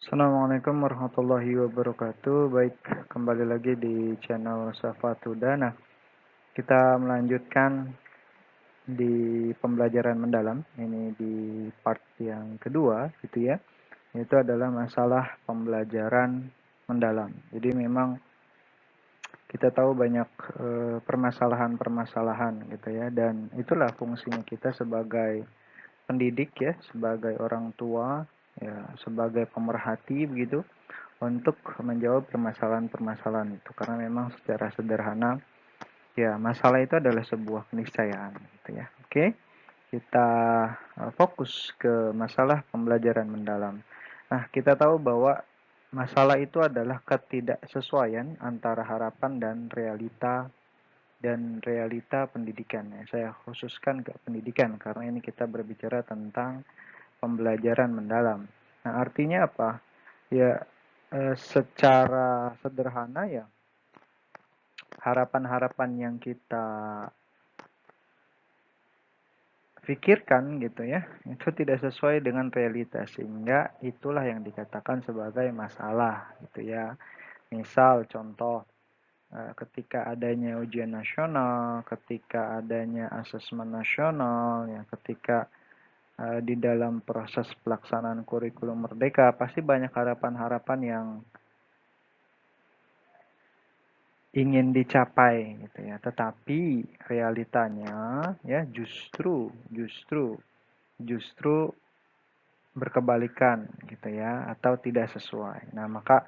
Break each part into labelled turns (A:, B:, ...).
A: Assalamualaikum warahmatullahi wabarakatuh. Baik, kembali lagi di channel Safatuda. Nah, kita melanjutkan di pembelajaran mendalam. Ini di part yang kedua, gitu ya. Itu adalah masalah pembelajaran mendalam. Jadi memang kita tahu banyak permasalahan-permasalahan, gitu ya. Dan itulah fungsinya kita sebagai pendidik ya, sebagai orang tua, ya, sebagai pemerhati begitu untuk menjawab permasalahan-permasalahan itu karena memang secara sederhana ya masalah itu adalah sebuah keniscayaan gitu ya. Oke, kita fokus ke masalah pembelajaran mendalam. Nah, kita tahu bahwa masalah itu adalah ketidaksesuaian antara harapan dan realita pendidikan. Ya, saya khususkan ke pendidikan karena ini kita berbicara tentang pembelajaran mendalam. Nah, artinya apa? Ya, secara sederhana ya, harapan-harapan yang kita pikirkan gitu ya, itu tidak sesuai dengan realitas sehingga itulah yang dikatakan sebagai masalah gitu ya. Misal contoh ketika adanya ujian nasional, ketika adanya asesmen nasional, ya ketika di dalam proses pelaksanaan kurikulum merdeka pasti banyak harapan-harapan yang ingin dicapai gitu ya. Tetapi realitanya ya justru berkebalikan gitu ya atau tidak sesuai. Nah, maka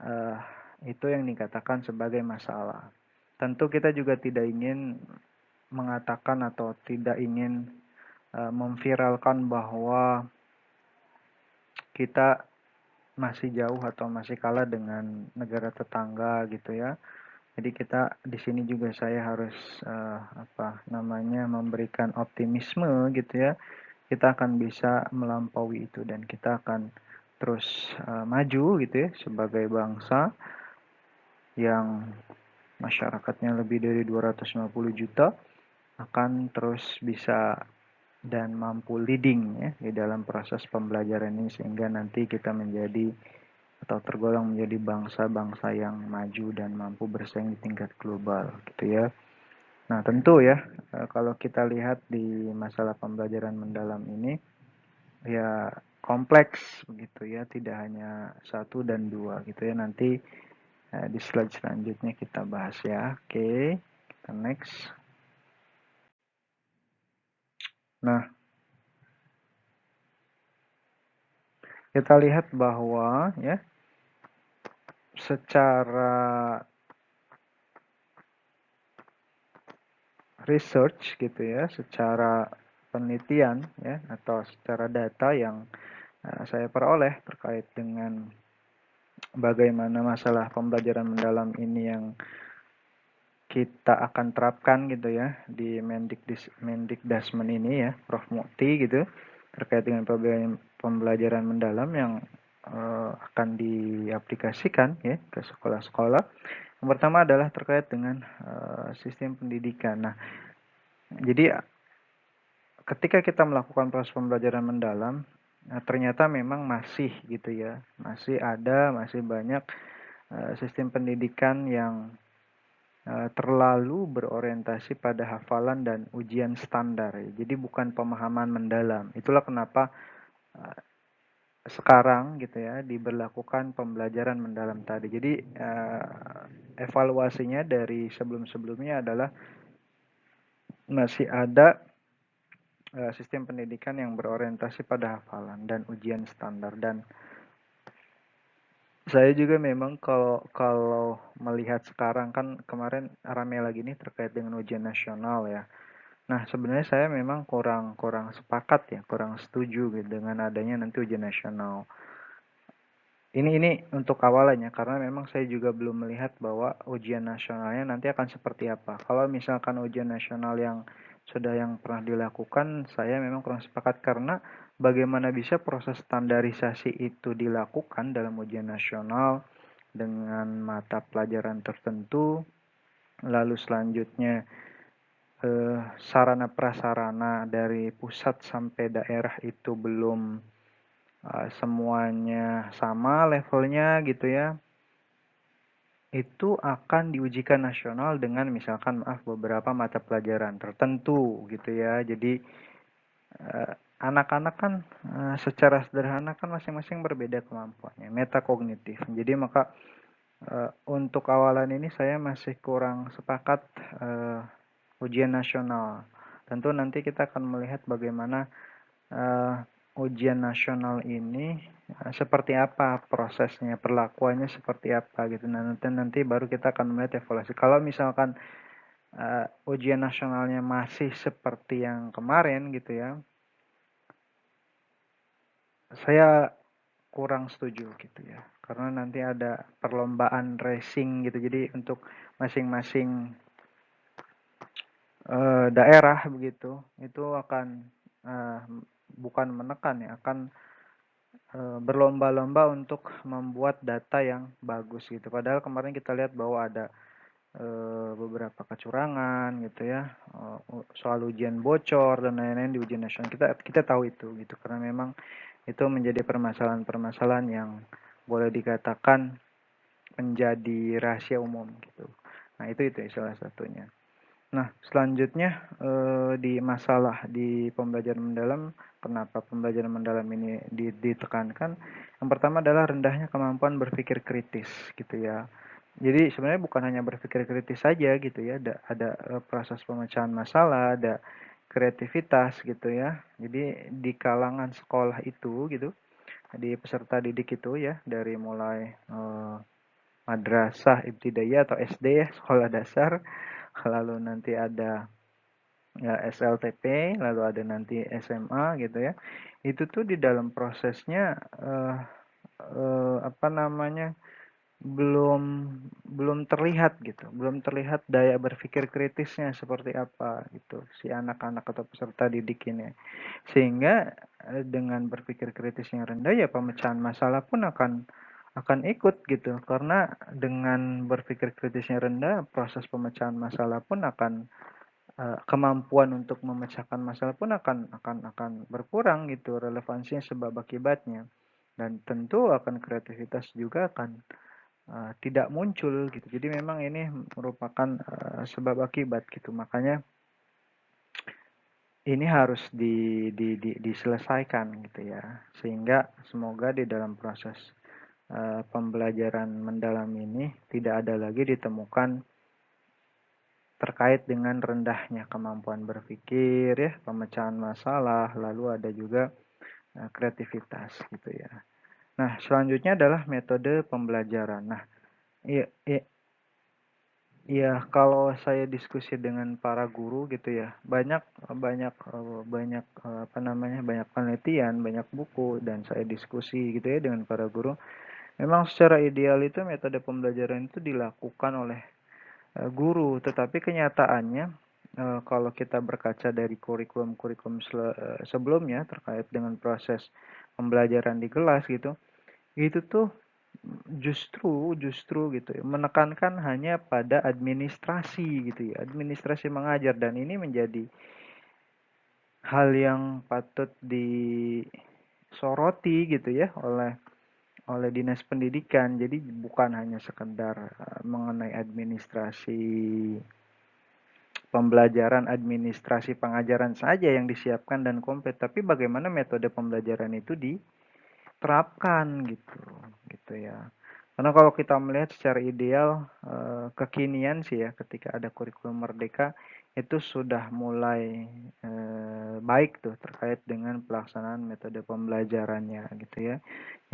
A: eh, itu yang dikatakan sebagai masalah. Tentu kita juga tidak ingin mengatakan atau tidak ingin memviralkan bahwa kita masih jauh atau masih kalah dengan negara tetangga gitu ya. Jadi kita di sini juga saya harus memberikan optimisme gitu ya. Kita akan bisa melampaui itu dan kita akan terus maju gitu ya sebagai bangsa yang masyarakatnya lebih dari 250 juta akan terus bisa dan mampu leading ya di dalam proses pembelajaran ini sehingga nanti kita menjadi atau tergolong menjadi bangsa-bangsa yang maju dan mampu bersaing di tingkat global gitu ya. Nah, tentu ya kalau kita lihat di masalah pembelajaran mendalam ini ya kompleks begitu ya, tidak hanya satu dan dua gitu ya. Nanti di slide selanjutnya kita bahas ya. Oke, kita next. Nah, kita lihat bahwa ya secara research gitu ya, secara penelitian ya atau secara data yang saya peroleh terkait dengan bagaimana masalah pembelajaran mendalam ini yang kita akan terapkan gitu ya di Mendikdasmen ini ya, Prof. Mukti gitu terkait dengan pembelajaran mendalam yang akan diaplikasikan ya ke sekolah-sekolah. Yang pertama adalah terkait dengan sistem pendidikan. Nah, jadi ketika kita melakukan proses pembelajaran mendalam, nah, ternyata memang masih gitu ya, masih banyak sistem pendidikan yang terlalu berorientasi pada hafalan dan ujian standar. Ya. Jadi bukan pemahaman mendalam. Itulah kenapa uh, sekarang gitu ya diberlakukan pembelajaran mendalam tadi. Jadi evaluasinya dari sebelum-sebelumnya adalah masih ada sistem pendidikan yang berorientasi pada hafalan dan ujian standar dan saya juga memang kalau kalau melihat sekarang kan kemarin ramai lagi nih terkait dengan ujian nasional ya. Nah, sebenarnya saya memang kurang kurang sepakat ya, kurang setuju gitu dengan adanya nanti ujian nasional. Ini untuk awalannya karena memang saya juga belum melihat bahwa ujian nasionalnya nanti akan seperti apa. Kalau misalkan ujian nasional yang sudah yang pernah dilakukan, saya memang kurang sepakat karena bagaimana bisa proses standarisasi itu dilakukan dalam ujian nasional dengan mata pelajaran tertentu, lalu selanjutnya sarana prasarana dari pusat sampai daerah itu belum semuanya sama levelnya gitu ya, itu akan diujikan nasional dengan misalkan maaf beberapa mata pelajaran tertentu gitu ya. Jadi anak-anak kan secara sederhana kan masing-masing berbeda kemampuannya, metakognitif. Jadi maka untuk awalan ini saya masih kurang sepakat ujian nasional. Tentu nanti kita akan melihat bagaimana ujian nasional ini seperti apa prosesnya, perlakuannya seperti apa gitu. Nah, nanti baru kita akan melihat evaluasi. Kalau misalkan ujian nasionalnya masih seperti yang kemarin gitu ya, saya kurang setuju gitu ya. Karena nanti ada perlombaan racing gitu. Jadi untuk masing-masing daerah begitu, itu akan uh, bukan menekan ya, akan berlomba-lomba untuk membuat data yang bagus gitu. Padahal kemarin kita lihat bahwa ada beberapa kecurangan gitu ya, soal ujian bocor dan lain-lain di ujian nasional. Kita tahu itu gitu karena memang itu menjadi permasalahan-permasalahan yang boleh dikatakan menjadi rahasia umum gitu. Nah, itu salah satunya. Nah, selanjutnya di masalah di pembelajaran mendalam, kenapa pembelajaran mendalam ini ditekankan? Yang pertama adalah rendahnya kemampuan berpikir kritis, gitu ya. Jadi sebenarnya bukan hanya berpikir kritis saja gitu ya, ada proses pemecahan masalah, ada kreativitas gitu ya. Jadi di kalangan sekolah itu gitu, di peserta didik itu ya, dari mulai madrasah ibtidaiyah atau SD ya, sekolah dasar, lalu nanti ada ya SLTP, lalu ada nanti SMA gitu ya. Itu tuh di dalam prosesnya apa namanya belum belum terlihat gitu, belum terlihat daya berpikir kritisnya seperti apa gitu si anak-anak atau peserta didik ini. Sehingga dengan berpikir kritis yang rendah ya pemecahan masalah pun akan ikut gitu karena dengan berpikir kritisnya rendah proses pemecahan masalah pun akan kemampuan untuk memecahkan masalah pun akan berkurang gitu relevansinya sebab akibatnya dan tentu akan kreativitas juga akan tidak muncul gitu. Jadi memang ini merupakan sebab akibat gitu. Makanya ini harus diselesaikan gitu ya. Sehingga semoga di dalam proses pembelajaran mendalam ini tidak ada lagi ditemukan terkait dengan rendahnya kemampuan berpikir ya, pemecahan masalah, lalu ada juga kreativitas gitu ya. Nah, selanjutnya adalah metode pembelajaran. Nah, iya, iya, iya, kalau saya diskusi dengan para guru gitu ya, banyak banyak banyak apa namanya, banyak penelitian, banyak buku dan saya diskusi gitu ya dengan para guru. Memang secara ideal itu metode pembelajaran itu dilakukan oleh guru, tetapi kenyataannya kalau kita berkaca dari kurikulum-kurikulum sebelumnya terkait dengan proses pembelajaran di kelas gitu, itu tuh justru justru gitu ya, menekankan hanya pada administrasi gitu ya, administrasi mengajar dan ini menjadi hal yang patut disoroti gitu ya oleh dinas pendidikan. Jadi bukan hanya sekedar mengenai administrasi pembelajaran, administrasi pengajaran saja yang disiapkan dan komplit, tapi bagaimana metode pembelajaran itu diterapkan gitu, gitu ya. Karena kalau kita melihat secara ideal kekinian sih ya, ketika ada kurikulum merdeka itu sudah mulai baik tuh terkait dengan pelaksanaan metode pembelajarannya gitu ya.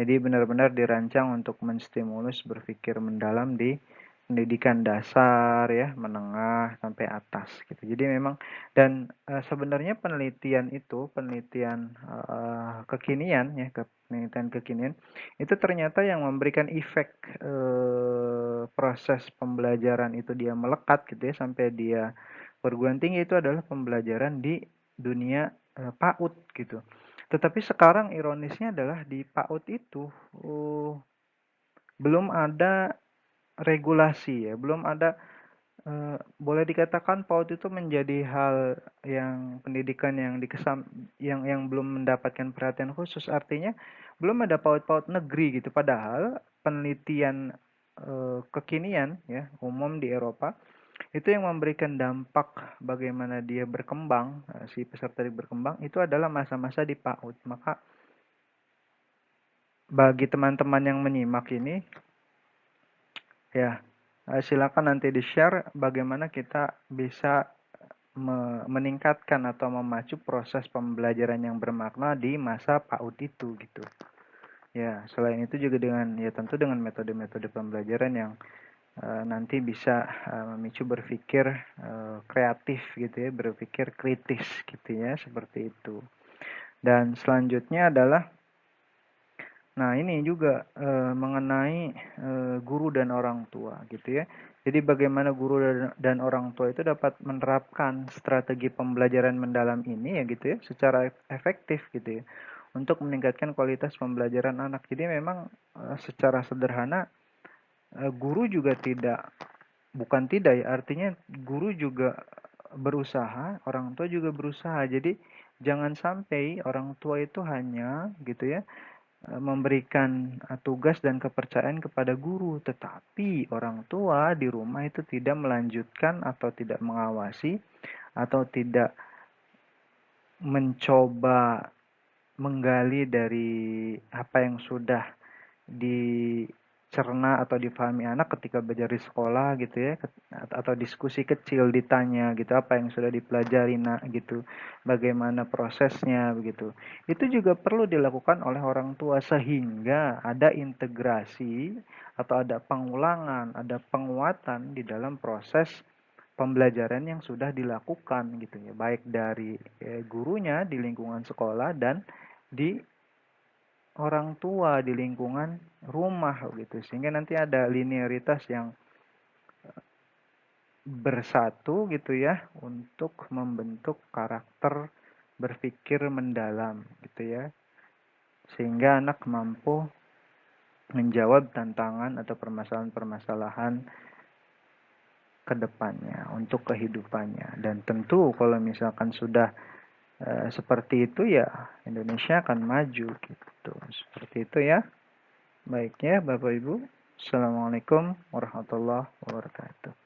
A: Jadi benar-benar dirancang untuk menstimulus berpikir mendalam di pendidikan dasar ya, menengah sampai atas gitu. Jadi memang dan sebenarnya penelitian kekinian ya, penelitian kekinian itu ternyata yang memberikan efek proses pembelajaran itu dia melekat gitu ya sampai dia perguruan tinggi itu adalah pembelajaran di dunia PAUD gitu. Tetapi sekarang ironisnya adalah di PAUD itu belum ada regulasi ya, belum ada Boleh dikatakan PAUD itu menjadi hal yang pendidikan yang yang belum mendapatkan perhatian khusus. Artinya belum ada PAUD-PAUD negeri gitu. Padahal penelitian kekinian ya umum di Eropa itu yang memberikan dampak bagaimana dia berkembang, si peserta berkembang itu adalah masa-masa di PAUD. Maka bagi teman-teman yang menyimak ini ya, silakan nanti di-share bagaimana kita bisa meningkatkan atau memacu proses pembelajaran yang bermakna di masa PAUD itu gitu. Ya, selain itu juga dengan ya tentu dengan metode-metode pembelajaran yang nanti bisa memicu berpikir kreatif gitu ya, berpikir kritis gitu ya, seperti itu. Dan selanjutnya adalah nah, ini juga mengenai guru dan orang tua gitu ya. Jadi bagaimana guru dan orang tua itu dapat menerapkan strategi pembelajaran mendalam ini ya gitu ya secara efektif gitu ya untuk meningkatkan kualitas pembelajaran anak. Jadi memang secara sederhana guru juga bukan tidak ya, artinya guru juga berusaha, orang tua juga berusaha. Jadi jangan sampai orang tua itu hanya gitu ya memberikan tugas dan kepercayaan kepada guru, tetapi orang tua di rumah itu tidak melanjutkan atau tidak mengawasi atau tidak mencoba menggali dari apa yang sudah dicerna atau difahami anak ketika belajar di sekolah gitu ya, atau diskusi kecil ditanya gitu apa yang sudah dipelajari nak gitu, bagaimana prosesnya begitu. Itu juga perlu dilakukan oleh orang tua sehingga ada integrasi atau ada pengulangan, ada penguatan di dalam proses pembelajaran yang sudah dilakukan gitu ya, baik dari gurunya di lingkungan sekolah dan di orang tua di lingkungan rumah gitu sehingga nanti ada linearitas yang bersatu gitu ya untuk membentuk karakter berpikir mendalam gitu ya sehingga anak mampu menjawab tantangan atau permasalahan-permasalahan ke depannya untuk kehidupannya dan tentu kalau misalkan sudah seperti itu ya Indonesia akan maju gitu seperti itu ya. Baiknya Bapak Ibu, Assalamualaikum warahmatullahi wabarakatuh.